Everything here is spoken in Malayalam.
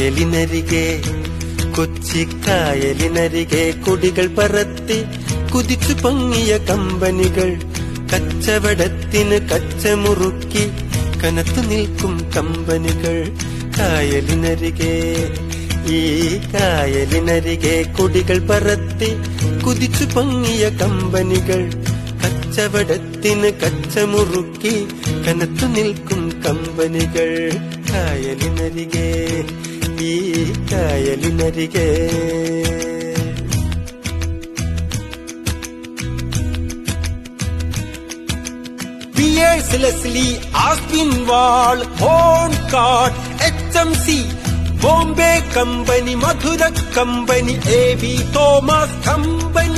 കായലിനരികെ കൊച്ചിക്കായലിനരികെ കൊടികൾ പറത്തി കുതിച്ചു പൊങ്ങിയ കമ്പനികൾ, കച്ചവടത്തിന് കച്ചമുറുക്കി കനത്തു നിൽക്കും കമ്പനികൾ. കായലിനരികെ ഈ കായലിനരികെ കൊടികൾ പറത്തി കുതിച്ചു പൊങ്ങിയ കമ്പനികൾ, കച്ചവടത്തിന് കച്ചമുറുക്കി കനത്തു നിൽക്കും കമ്പനികൾ. കായലിനരികെ ഈ കായലിനരികെ. Piers Leslie, Aspinwall, Horncart, HMC, Bombay Company, Madhura Company, A.B. Thomas Company.